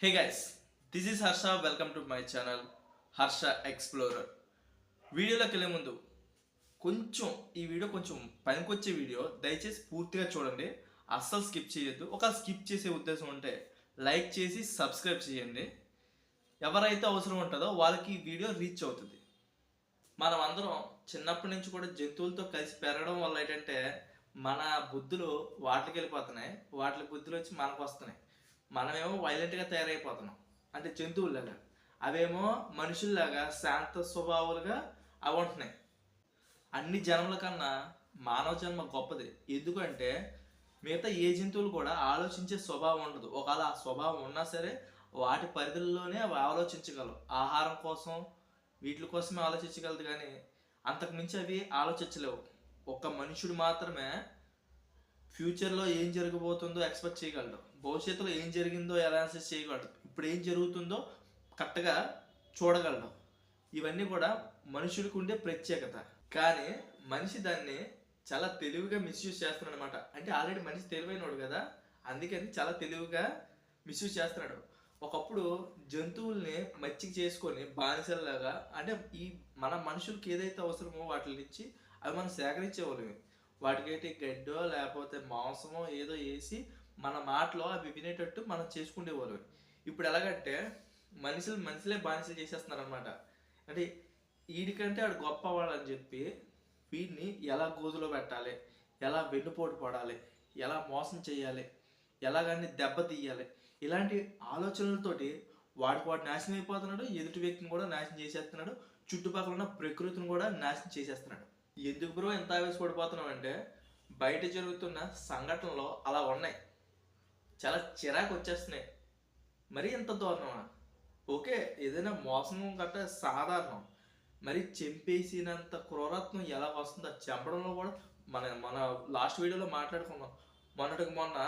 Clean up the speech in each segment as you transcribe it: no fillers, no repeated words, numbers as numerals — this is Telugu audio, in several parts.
Hey guys, this is Harsha. Welcome to my channel Harsha Explorer. వీడియోలోకి వెళ్ళే ముందు ఈ వీడియో కొంచెం పనికొచ్చే వీడియో, దయచేసి పూర్తిగా చూడండి, అస్సలు స్కిప్ చేయొద్దు. ఒక స్కిప్ చేసే ఉద్దేశం ఉంటే లైక్ చేసి సబ్స్క్రైబ్ చేయండి. ఎవరైతే అవసరం ఉంటుందో వాళ్ళకి ఈ వీడియో రీచ్ అవుతుంది. మనం అందరం చిన్నప్పటి నుంచి కూడా జంతువులతో కలిసి పెరగడం వల్ల ఏంటంటే మన బుద్ధులు వాటికి వెళ్ళిపోతున్నాయి, వాటి బుద్ధులు వచ్చి మనకు వస్తున్నాయి. మనమేమో వైలెంట్గా తయారైపోతున్నాం, అంటే జంతువుల్లాగా. అవేమో మనుషుల్లాగా శాంత స్వభావాలుగా అవి ఉంటున్నాయి. అన్ని జన్మల కన్నా మానవ జన్మ గొప్పది. ఎందుకంటే మిగతా ఏ జంతువులు కూడా ఆలోచించే స్వభావం ఉండదు. ఒకవేళ ఆ స్వభావం ఉన్నా సరే వాటి పరిధుల్లోనే అవి ఆలోచించగలవు. ఆహారం కోసం వీటి కోసమే ఆలోచించగలదు, కానీ అంతకు మించి అవి ఆలోచించలేవు. ఒక మనుషుడు మాత్రమే ఫ్యూచర్లో ఏం జరగబోతుందో ఎక్స్పెక్ట్ చేయగలడు, భవిష్యత్తులో ఏం జరిగిందో అనాలిసిస్ చేయగలడు, ఇప్పుడు ఏం జరుగుతుందో కరెక్ట్గా చూడగలడు. ఇవన్నీ కూడా మనుషుడికి ఉండే ప్రత్యేకత. కానీ మనిషి దాన్ని చాలా తెలివిగా మిస్యూజ్ చేస్తున్నాడు అనమాట. అంటే ఆల్రెడీ మనిషి తెలివైనడు కదా, అందుకని చాలా తెలివిగా మిస్యూజ్ చేస్తున్నాడు. ఒకప్పుడు జంతువుల్ని మచ్చిక చేసుకొని బానిసల్లాగా, అంటే ఈ మన మనుషులకి ఏదైతే అవసరమో వాటి నుంచి అవి మనం సేకరించేవాళ్ళమే. వాటికైతే గడ్డో లేకపోతే మాంసమో ఏదో వేసి మన మాటలో అవి వినేటట్టు మనం చేసుకునేవాళ్ళం. ఇప్పుడు ఎలాగంటే మనుషులే బానిసలు చేసేస్తున్నారు అనమాట. అంటే వీడికంటే వాడు గొప్పవాడు అని చెప్పి వీడిని ఎలా గోజులో పెట్టాలి, ఎలా వెన్నుపోటు పడాలి, ఎలా మోసం చేయాలి, ఎలాగని దెబ్బతీయాలి, ఇలాంటి ఆలోచనలతోటి వాడు నాశనం అయిపోతున్నాడు. ఎదుటి వ్యక్తిని కూడా నాశనం చేసేస్తున్నాడు, చుట్టుపక్కల ఉన్న ప్రకృతిని కూడా నాశనం చేసేస్తున్నాడు. ఎందుకు బ్రో ఎంత ఆవేశపడిపోతున్నాం అంటే బయట జరుగుతున్న సంఘటనలు అలా ఉన్నాయి, చాలా చిరాకు వచ్చేస్తున్నాయి. మరి ఎంత దారుణమా? ఓకే, ఏదైనా మోసం గట్ట సాధారణం, మరి చంపేసినంత క్రూరత్వం ఎలా వస్తుందో చంపడంలో కూడా మన లాస్ట్ వీడియోలో మాట్లాడుకున్నాం. మొన్న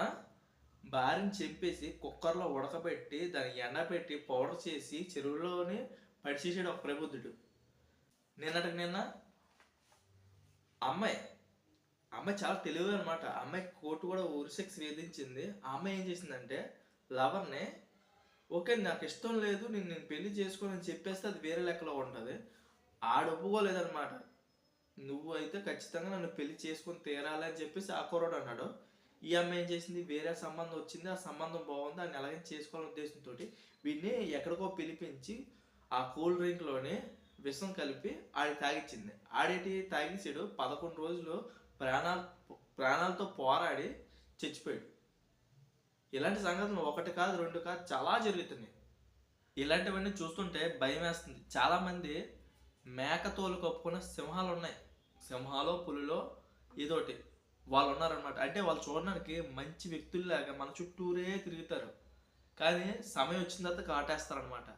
భార్యని చంపేసి కుక్కర్లో ఉడకబెట్టి దాన్ని ఎండబెట్టి పౌడర్ చేసి చెరువులోనే పడిచేసాడు ఒక ప్రబుద్ధుడు. నిన్న అమ్మాయి చాలా తెలివి అనమాట. అమ్మాయి కోర్టు కూడా ఉరిసెక్స్ వేధించింది. ఆ అమ్మాయి ఏం చేసిందంటే లవర్ని, ఓకే నాకు ఇష్టం లేదు నేను పెళ్లి చేసుకోనని చెప్పేస్తే అది వేరే లెక్కలో ఉంటుంది. ఆడు ఒప్పుకోలేదనమాట. నువ్వు అయితే ఖచ్చితంగా నన్ను పెళ్లి చేసుకొని తీరాలి అని చెప్పేసి ఆ కుర్రాడు అన్నాడు. ఈ అమ్మాయి ఏం చేసింది, వేరే సంబంధం వచ్చింది, ఆ సంబంధం బాగుంది, దాన్ని ఎలాగైనా చేసుకోవాలనే ఉద్దేశంతో వీడిని ఎక్కడికో పిలిపించి ఆ కూల్ డ్రింక్లోనే విషం కలిపి ఆడి తాగిచ్చింది. ఆడేటి తాగిసాడు. 11 రోజులు ప్రాణాలతో పోరాడి చచ్చిపోయాడు. ఇలాంటి సంగతులు ఒకటి కాదు రెండు కాదు చాలా జరుగుతున్నాయి. ఇలాంటివన్నీ చూస్తుంటే భయం వేస్తుంది. చాలామంది మేకతోలు కప్పుకున్న సింహాలు ఉన్నాయి, సింహాలో పులిలో ఏదోటి వాళ్ళు ఉన్నారనమాట. అంటే వాళ్ళు చూడడానికి మంచి వ్యక్తుల్లాగా మన చుట్టూరే తిరుగుతారు, కానీ సమయం వచ్చిన తర్వాత కాటేస్తారనమాట.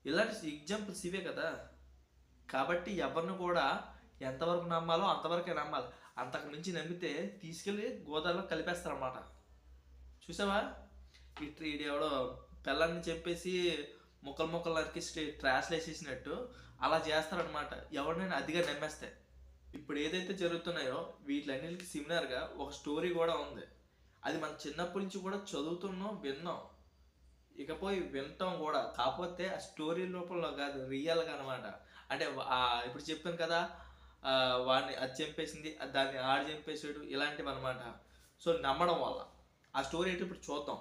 ఇలాంటి ఎగ్జాంపుల్స్ ఇవే కదా. కాబట్టి ఎవరిని కూడా ఎంతవరకు నమ్మాలో అంతవరకే నమ్మాలి. అంతకు మించి నమ్మితే తీసుకెళ్ళి గోదావరిలో కలిపేస్తారనమాట. చూసావా, ఈడు ఎవడో పిల్లల్ని చెప్పేసి ముక్కలు నరికిస్తే ట్రాష్లు వేసేసినట్టు అలా చేస్తారనమాట ఎవరినైనా అదిగా నమ్మేస్తే. ఇప్పుడు ఏదైతే జరుగుతున్నాయో వీటిలన్నిటికి సిమిలర్గా ఒక స్టోరీ కూడా ఉంది. అది మన చిన్నప్పటి నుంచి కూడా చదువుతున్నాం, విన్నాం, ఇకపోయి వింటాం కూడా. కాకపోతే ఆ స్టోరీ రూపంలో కాదు, రియల్గా అనమాట. అంటే ఇప్పుడు చెప్పాను కదా, వాడిని అది చంపేసింది, దాన్ని ఆడు చంపేసాడు, ఇలాంటివి అనమాట. సో నమ్మడం వల్ల ఆ స్టోరీ ఏంటి ఇప్పుడు చూద్దాం.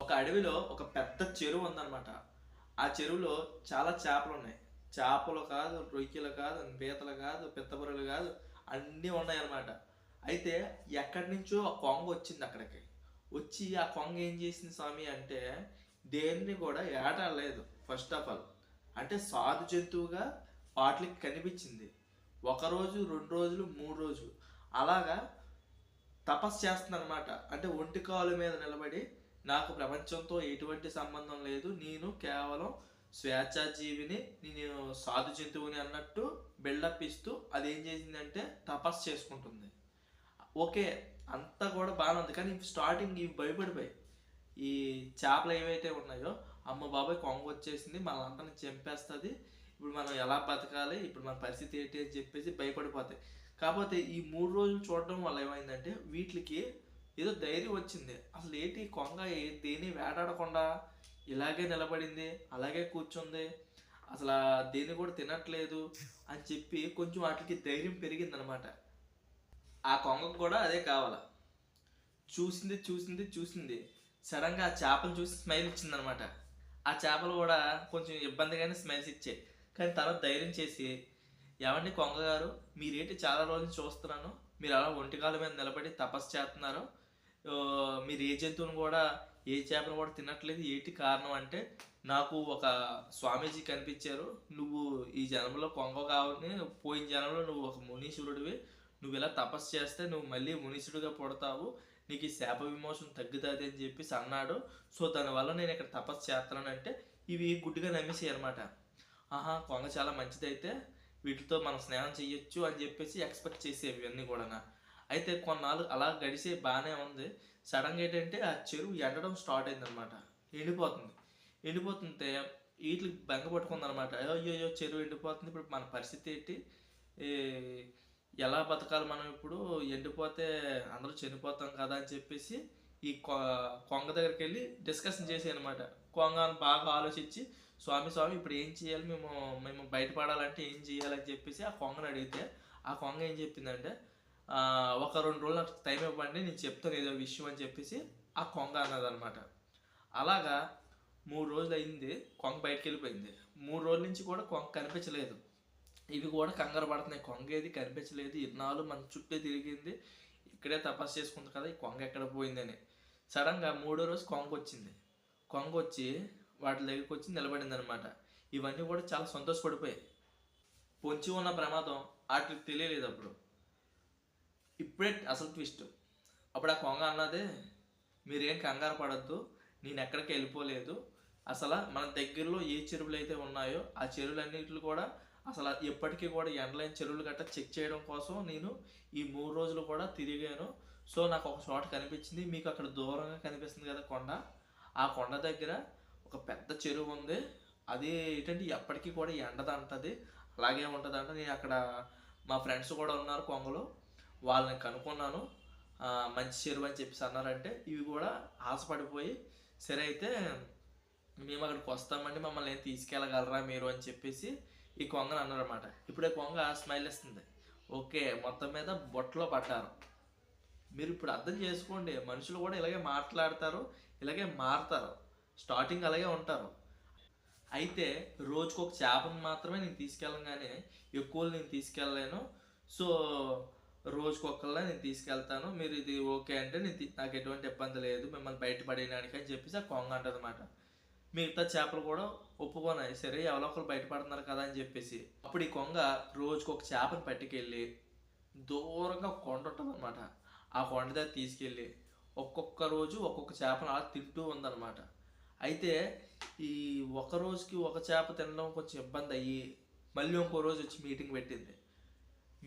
ఒక అడవిలో ఒక పెద్ద చెరువు ఉందన్నమాట. ఆ చెరువులో చాలా చేపలు ఉన్నాయి. చేపలు కాదు, రొయ్యలు కాదు, పీతలు కాదు, పిత్తబుర్రలు కాదు, అన్నీ ఉన్నాయి అన్నమాట. అయితే ఎక్కడి నుంచో ఆ కొంగ వచ్చింది అక్కడికి. వచ్చి ఆ కొంగ ఏం చేసింది స్వామి అంటే దేన్ని కూడా ఏటాడలేదు. ఫస్ట్ ఆఫ్ ఆల్ అంటే సాధు జంతువుగా వాటికి కనిపించింది. 1 రోజు 2 రోజులు 3 రోజులు అలాగా తపస్సు చేస్తుంది అనమాట. అంటే ఒంటి కాలు మీద నిలబడి నాకు ప్రపంచంతో ఎటువంటి సంబంధం లేదు, నేను కేవలం స్వేచ్ఛాజీవిని, నేను సాధు జంతువుని అన్నట్టు బిల్డప్ ఇస్తూ అదేం చేసిందంటే తపస్సు చేసుకుంటుంది. ఓకే, అంతా కూడా బాగానే ఉంది. కానీ స్టార్టింగ్ ఇవి భయపడిపోయి ఈ చేపలు ఏవైతే ఉన్నాయో, అమ్మ బాబాయ్ కొంగ వచ్చేసింది మనల్ని చంపేస్తుంది, ఇప్పుడు మనం ఎలా బతకాలి, ఇప్పుడు మన పరిస్థితి ఏంటి అని చెప్పేసి భయపడిపోతాయి. కాకపోతే ఈ 3 రోజులు చూడడం వల్ల ఏమైందంటే వీటికి ఏదో ధైర్యం వచ్చింది. అసలు ఏంటి కొంగ దేన్ని వేటాడకుండా ఇలాగే నిలబడింది, అలాగే కూర్చుంది, అసలు దేన్ని కూడా తినట్లేదు అని చెప్పి కొంచెం వాటికి ధైర్యం పెరిగిందనమాట. ఆ కొంగకు కూడా అదే కావాల. చూసింది చూసింది చూసింది, సడన్గా ఆ చేపను చూసి స్మైల్ ఇచ్చిందనమాట. ఆ చేపలు కూడా కొంచెం ఇబ్బందిగానే స్మైల్స్ ఇచ్చాయి, కానీ తర్వాత ధైర్యం చేసి, ఏమండి కొంగ గారు, మీరేంటి చాలా రోజులు చూస్తున్నాను, మీరు అలా ఒంటికాల మీద నిలబడి తపస్సు చేస్తున్నారు, మీరు ఏ జంతువుని కూడా ఏ చేపను కూడా తినట్లేదు, ఏంటి కారణం అంటే, నాకు ఒక స్వామీజీ కనిపించారు, నువ్వు ఈ జన్మలో కొంగ కావని, పోయిన జన్మలో నువ్వు ఒక మునీశ్వరుడివి, నువ్వు ఇలా తపస్సు చేస్తే నువ్వు మళ్ళీ మునీశ్వరుడిగా పుడతావు, నీకు ఈ శాప విమోచన తగ్గుతుంది అని చెప్పేసి అన్నాడు. సో దానివల్ల నేను ఇక్కడ తపస్సు చేస్తానంటే ఇవి గుడ్డిగా నమ్మేసాయి అనమాట. ఆహా, కొంగ చాలా మంచిదైతే వీటితో మనం స్నేహం చెయ్యొచ్చు అని చెప్పేసి ఎక్స్పెక్ట్ చేసేవి ఇవన్నీ కూడా. అయితే కొన్నాళ్ళు అలా గడిసే బాగానే ఉంది. సడన్గా ఏంటంటే ఆ చెరువు ఎండడం స్టార్ట్ అయిందనమాట. ఎండిపోతుంది. ఎండిపోతుంటే వీటికి బెంగ పట్టుకుందనమాట. అయ్యో చెరువు ఎండిపోతుంది, ఇప్పుడు మన పరిస్థితి ఏంటి, ఎలా బతకాలి మనం, ఇప్పుడు ఎండిపోతే అందరూ చనిపోతాం కదా అని చెప్పేసి ఈ కొంగ దగ్గరికి వెళ్ళి డిస్కషన్ చేసాయి అనమాట. కొంగ బాగా ఆలోచించి, స్వామి ఇప్పుడు ఏం చేయాలి, మేము బయటపడాలంటే ఏం చేయాలని చెప్పేసి ఆ కొంగను అడిగితే, ఆ కొంగ ఏం చెప్పిందంటే, ఒక 2 రోజులు నాకు టైం ఇవ్వండి, నేను చెప్తాను ఏదో విషయం అని చెప్పేసి ఆ కొంగ అన్నదనమాట. అలాగా 3 రోజులు అయింది, కొంగ బయటకు వెళ్ళిపోయింది. 3 రోజుల నుంచి కూడా కొంగ కనిపించలేదు. ఇవి కూడా కంగారు పడుతున్నాయి, కొంగ ఏది కనిపించలేదు, ఇన్నాళ్ళు మన చుట్టూ తిరిగింది, ఇక్కడే తపస్సు చేసుకుంది కదా, ఈ కొంగ ఎక్కడ పోయిందని. సడన్గా 3వ రోజు కొంగ వచ్చింది. కొంగ వచ్చి వాటి దగ్గరికి వచ్చి నిలబడింది అనమాట. ఇవన్నీ కూడా చాలా సంతోషపడిపోయాయి. పొంచి ఉన్న ప్రమాదం వాటికి తెలియలేదు అప్పుడు. ఇప్పుడే అసలు ట్విస్ట్. అప్పుడు ఆ కొంగ అన్నదే, మీరేం కంగారు పడద్దు, నేను ఎక్కడికి వెళ్ళిపోలేదు, అసలు మన దగ్గరలో ఏ చెరువులు అయితే ఉన్నాయో ఆ చెరువులన్నింటిలో కూడా అసలు ఎప్పటికీ కూడా ఎండలైన చెరువులు గట్రా చెక్ చేయడం కోసం నేను ఈ 3 రోజులు కూడా తిరిగాను. సో నాకు ఒక చోట కనిపించింది, మీకు అక్కడ దూరంగా కనిపిస్తుంది కదా కొండ, ఆ కొండ దగ్గర ఒక పెద్ద చెరువు ఉంది, అది ఏంటంటే ఎప్పటికీ కూడా ఎండదంటది, అలాగే ఉంటుందంట. నేను అక్కడ మా ఫ్రెండ్స్ కూడా ఉన్నారు కొంగలు, వాళ్ళని కనుక్కున్నాను, మంచి చెరువు అని చెప్పేసి అన్నారంటే ఇవి కూడా ఆశపడిపోయి, సరే అయితే మేము అక్కడికి వస్తామండి, మమ్మల్ని ఏం తీసుకెళ్ళగలరా మీరు అని చెప్పేసి ఈ కొంగను అన్నారన్నమాట. ఇప్పుడే కొంగ స్మైల్ ఇస్తుంది. ఓకే, మొత్తం మీద బొట్టలో పడ్డారు. మీరు ఇప్పుడు అర్థం చేసుకోండి, మనుషులు కూడా ఇలాగే మాట్లాడతారు, ఇలాగే మారుతారు, స్టార్టింగ్ అలాగే ఉంటారు. అయితే రోజుకు ఒక చేపను మాత్రమే నేను తీసుకెళ్ళను, కానీ ఎక్కువ నేను తీసుకెళ్ళలేను. సో రోజుకొకళ్ళ నేను తీసుకెళ్తాను, మీరు ఇది ఓకే అంటే నాకు ఎటువంటి ఇబ్బంది లేదు, మిమ్మల్ని బయటపడేయడానికి అని చెప్పేసి ఆ కొంగ అంటది అనమాట. మిగతా చేపలు కూడా ఒప్పుకోనాయి, సరే ఎవరో ఒకరు బయటపడుతున్నారు కదా అని చెప్పేసి. అప్పుడు ఈ కొంగ రోజుకు ఒక చేపను పట్టుకెళ్ళి దూరంగా ఒక కొండ ఉంటుంది అనమాట, ఆ కొండ దగ్గర తీసుకెళ్ళి ఒక్కొక్క రోజు ఒక్కొక్క చేపను అలా తింటూ ఉందన్నమాట. అయితే ఈ ఒక రోజుకి ఒక చేప తినడం కొంచెం ఇబ్బంది అయ్యి మళ్ళీ ఇంకో రోజు వచ్చి మీటింగ్ పెట్టింది.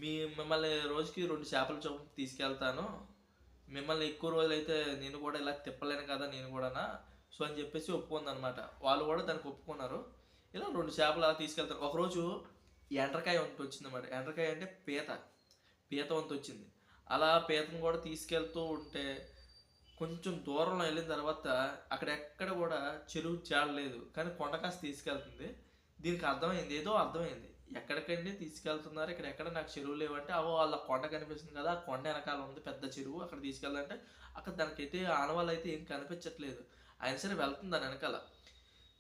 మిమ్మల్ని రోజుకి 2 చేపల చొప్పున తీసుకెళ్తాను, మిమ్మల్ని ఎక్కువ రోజులు అయితే నేను కూడా ఇలా తిప్పలేను కదా నేను కూడానా, సో అని చెప్పేసి ఒప్పుకుందనమాట. వాళ్ళు కూడా దానికి ఒప్పుకున్నారు. ఇలా 2 చేపలు అలా తీసుకెళ్తారు. ఒకరోజు ఎండ్రకాయ వంట వచ్చిందన్నమాట. ఎండ్రకాయ అంటే పీత వంత వచ్చింది. అలా పీతను కూడా తీసుకెళ్తూ ఉంటే కొంచెం దూరంలో వెళ్ళిన తర్వాత అక్కడెక్కడ కూడా చెరువు చాలలేదు, కానీ కొండ కాస్త తీసుకెళ్తుంది. దీనికి అర్థమైంది, ఏదో అర్థమైంది, ఎక్కడికండి తీసుకెళ్తున్నారు, ఇక్కడ ఎక్కడ నాకు చెరువు లేవంటే, వాళ్ళ కొండ కనిపిస్తుంది కదా, ఆ కొండ వెనకాల ఉంది పెద్ద చెరువు, అక్కడ తీసుకెళ్ళాలంటే అక్కడ దానికైతే ఆనవాళ్ళు అయితే ఏం కనిపించట్లేదు. ఆయన సరే వెళ్తుంది దాని వెనకాల.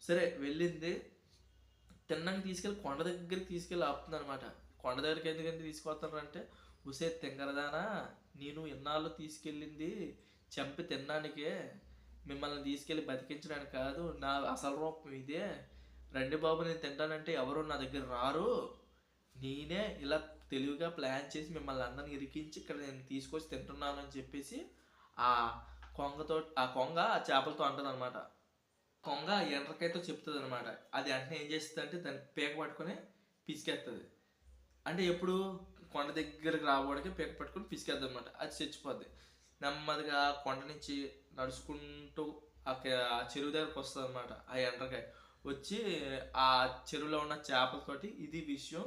సరే వెళ్ళింది, తిన్నాక తీసుకెళ్ళి కొండ దగ్గరికి తీసుకెళ్ళి ఆపుతుంది అనమాట. కొండ దగ్గరికి ఎందుకంటే తీసుకొస్తానంటే, ఉసే తింగరదానా, నేను ఇన్నాళ్ళు తీసుకెళ్ళింది చంపి తినడానికే, మిమ్మల్ని తీసుకెళ్ళి బతికించడానికి కాదు, నా అసలు రూపం ఇదే, రండి బాబు నేను తింటానంటే ఎవరు నా దగ్గర రారు, నేనే ఇలా తెలివిగా ప్లాన్ చేసి మిమ్మల్ని అందరిని ఇరికించి ఇక్కడ నేను తీసుకొచ్చి తింటున్నాను అని చెప్పేసి ఆ కొంగ ఆ చేపలతో అంటుంది అనమాట. కొంగ ఎండ్రకాయతో చెప్తుంది అనమాట. అది వెంటనే ఏం చేస్తుంది అంటే దాన్ని పీక పట్టుకొని పిసికేస్తుంది. అంటే ఎప్పుడు కొండ దగ్గరికి రావడానికి పీక పట్టుకొని పిసికేద్ది అనమాట. అది చచ్చిపోద్ది. నెమ్మదిగా కొండ నుంచి నడుచుకుంటూ ఆ చెరువు దగ్గరకు వస్తుంది అనమాట. ఆ ఎండ్రకాయ వచ్చి ఆ చెరువులో ఉన్న చేపలతోటి ఇది విషయం,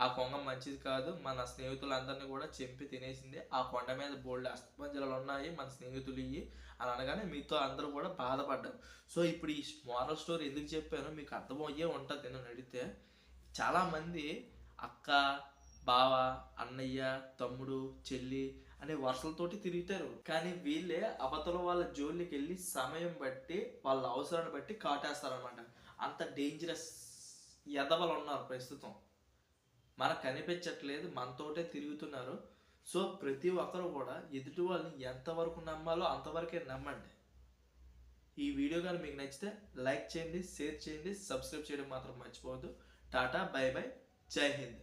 ఆ కొంగ మంచిది కాదు, మన స్నేహితులందరినీ కూడా చెంపి తినేసింది, ఆ కొండ మీద బోల్డ్ అస్థిపంజరాలు ఉన్నాయి, మన స్నేహితులు ఇవి అని అనగానే మీతో అందరూ కూడా బాధపడ్డారు. సో ఇప్పుడు ఈ మోరల్ స్టోరీ ఎందుకు చెప్పానో మీకు అర్థమయ్యే ఉంటుంది నన్ను అడిగితే. చాలామంది అక్క, బావ, అన్నయ్య, తమ్ముడు, చెల్లి అనే వరుసలతోటి తిరుగుతారు. కానీ వీళ్ళే అవతల వాళ్ళ జోలికి వెళ్ళి సమయం బట్టి వాళ్ళ అవసరాన్ని బట్టి కాటేస్తారనమాట. అంత డేంజరస్ ఎదవలు ఉన్నారు ప్రస్తుతం. మనకు కనిపించట్లేదు, మనతోటే తిరుగుతున్నారు. సో ప్రతి ఒక్కరు కూడా ఎదుటి వాళ్ళని ఎంతవరకు నమ్మాలో అంతవరకే నమ్మండి. ఈ వీడియో కానీ మీకు నచ్చితే లైక్ చేయండి, షేర్ చేయండి, సబ్స్క్రైబ్ చేయడం మాత్రం మర్చిపోవద్దు. టాటా, బై బై, జై హింద్.